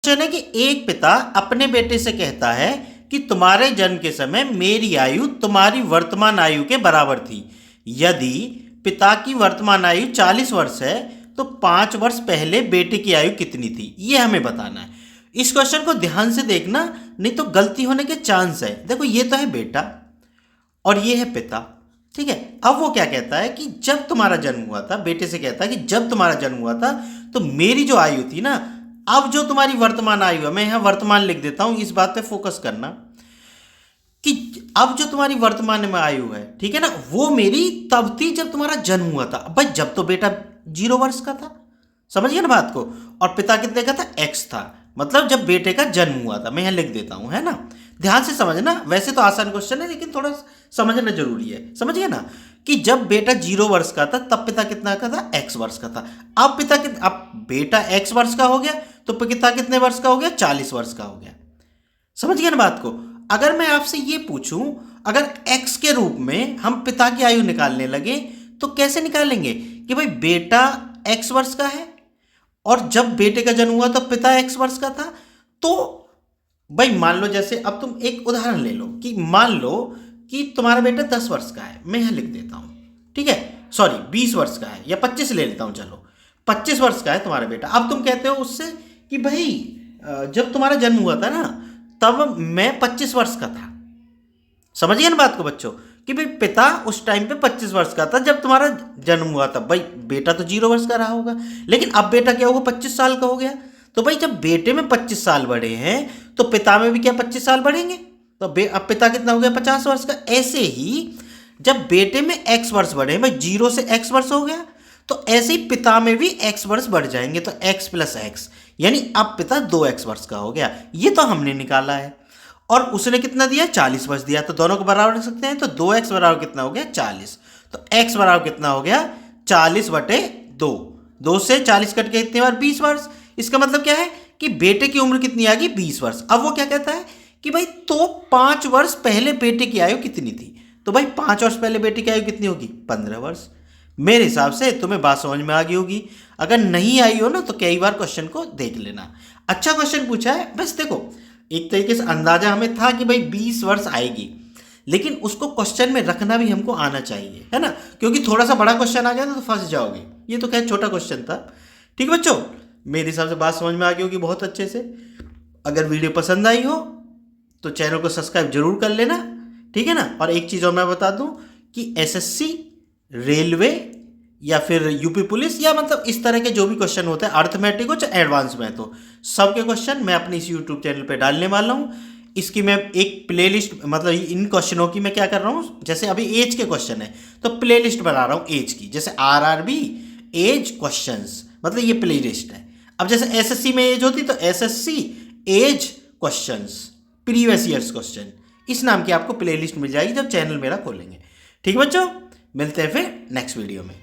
Question है कि एक पिता अपने बेटे से कहता है कि तुम्हारे जन्म के समय मेरी आयु तुम्हारी वर्तमान आयु के बराबर थी। यदि पिता की वर्तमान आयु 40 वर्ष है तो 5 वर्ष पहले बेटे की आयु कितनी थी, ये हमें बताना है। इस क्वेश्चन को ध्यान से देखना, नहीं तो गलती होने के चांस है। देखो, ये तो है बेटा और ये है पिता, ठीक है। अब वो क्या कहता है कि जब तुम्हारा जन्म हुआ था, बेटे से कहता है कि जब तुम्हारा जन्म हुआ था तो मेरी जो आयु थी ना, अब जो तुम्हारी वर्तमान आयु है, मैं यहां वर्तमान लिख देता हूं, इस बात पे फोकस करना कि अब जो तुम्हारी वर्तमान में आयु है, ठीक है ना, वो मेरी तब थी जब तुम्हारा जन्म हुआ था। भाई जब तो बेटा 0 वर्ष का था, समझ गए ना बात को, और पिता कितने का था, x था, मतलब जब बेटे का जन्म हुआ था। मैं यहां लिख देता हूं, है ना, ध्यान से समझना। वैसे तो आसान क्वेश्चन है लेकिन थोड़ा समझना जरूरी है, समझ गए ना, कि जब बेटा 0 वर्ष का था तब पिता कितना का था, x वर्ष का था। अब बेटा x वर्ष का हो गया तो पिता कितने वर्ष का हो गया, 40 वर्ष का हो गया। समझ गए ना बात को। अगर मैं आपसे ये पूछूं, अगर x के रूप में हम पिता की आयु निकालने लगे तो कैसे निकालेंगे कि भाई बेटा x वर्ष का है और जब बेटे का जन्म हुआ तो पिता x वर्ष का था। तो भाई मान लो, जैसे अब तुम एक उदाहरण ले लो कि मान लो कि तुम्हारा बेटा 10 वर्ष का है, मैं यहां लिख देता हूं, ठीक है, सॉरी 20 वर्ष का है, या 25 ले लेता हूं, चलो 25 वर्ष का है तुम्हारा बेटा। अब तुम कहते हो उससे कि भाई जब तुम्हारा जन्म हुआ था ना तब मैं 25 वर्ष का था। समझिए ना बात को बच्चों, कि भाई पिता उस टाइम पे 25 वर्ष का था जब तुम्हारा जन्म हुआ था। भाई बेटा तो 0 वर्ष का रहा होगा, लेकिन अब बेटा क्या होगा, 25 साल का हो गया। तो भाई जब बेटे में 25 साल बढ़े हैं तो पिता में भी क्या 25 साल बढ़ेंगे, तो अब पिता कितना हो गया, 50 वर्ष का। ऐसे ही जब बेटे में x वर्ष बढ़े, भाई 0 से x वर्ष हो गया, तो ऐसे ही पिता में भी x वर्ष बढ़ जाएंगे, तो x प्लस x, यानी अब पिता 2x वर्ष का हो गया। ये तो हमने निकाला है। और उसने कितना दिया, 40 वर्ष दिया, तो दोनों को बराबर रख सकते हैं। तो 2x बराबर कितना हो गया, 40। तो x बराबर कितना हो गया, 40/2। 2 से 40 कट के कितनी बार, 20 वर्ष। इसका मतलब क्या है कि बेटे की उम्र कितनी आ गई, 20 वर्ष। अब वो क्या कहता है कि भाई तो 5 वर्ष पहले बेटे की आयु कितनी थी। तो भाई 5 वर्ष पहले बेटे की आयु कितनी होगी, 15 वर्ष। मेरे हिसाब से तुम्हें बात समझ में आ गई होगी। अगर नहीं आई हो ना तो कई बार क्वेश्चन को देख लेना। अच्छा क्वेश्चन पूछा है। बस देखो, एक तरीके से अंदाजा हमें था कि भाई 20 वर्ष आएगी, लेकिन उसको क्वेश्चन में रखना भी हमको आना चाहिए, है ना, क्योंकि थोड़ा सा बड़ा क्वेश्चन आ गया तो फंस जाओगे। ये तो क्या छोटा क्वेश्चन था। ठीक है बच्चों, मेरे हिसाब से बात समझ में आ गई होगी बहुत अच्छे से। अगर वीडियो पसंद आई हो तो चैनल को सब्सक्राइब जरूर कर लेना, ठीक है ना। और एक चीज़ और मैं बता दूं कि एसएससी, रेलवे या फिर यूपी पुलिस, या मतलब इस तरह के जो भी क्वेश्चन होते हैं, अर्थमेटिक हो चाहे एडवांस में, तो सबके क्वेश्चन मैं अपने इस यूट्यूब चैनल पे डालने वाला हूँ। इसकी मैं एक प्लेलिस्ट, मतलब इन क्वेश्चनों की मैं क्या कर रहा हूँ, जैसे अभी एज के क्वेश्चन है तो प्लेलिस्ट बना रहा हूँ एज की, जैसे आरआरबी एज क्वेश्चंस, मतलब ये प्लेलिस्ट है। अब जैसे एसएससी में एज होती तो SSC age questions, previous years question, इस नाम की आपको प्लेलिस्ट मिल जाएगी जब चैनल मेरा खोलेंगे। ठीक है बच्चों, मिलते हैं फिर नेक्स्ट वीडियो में।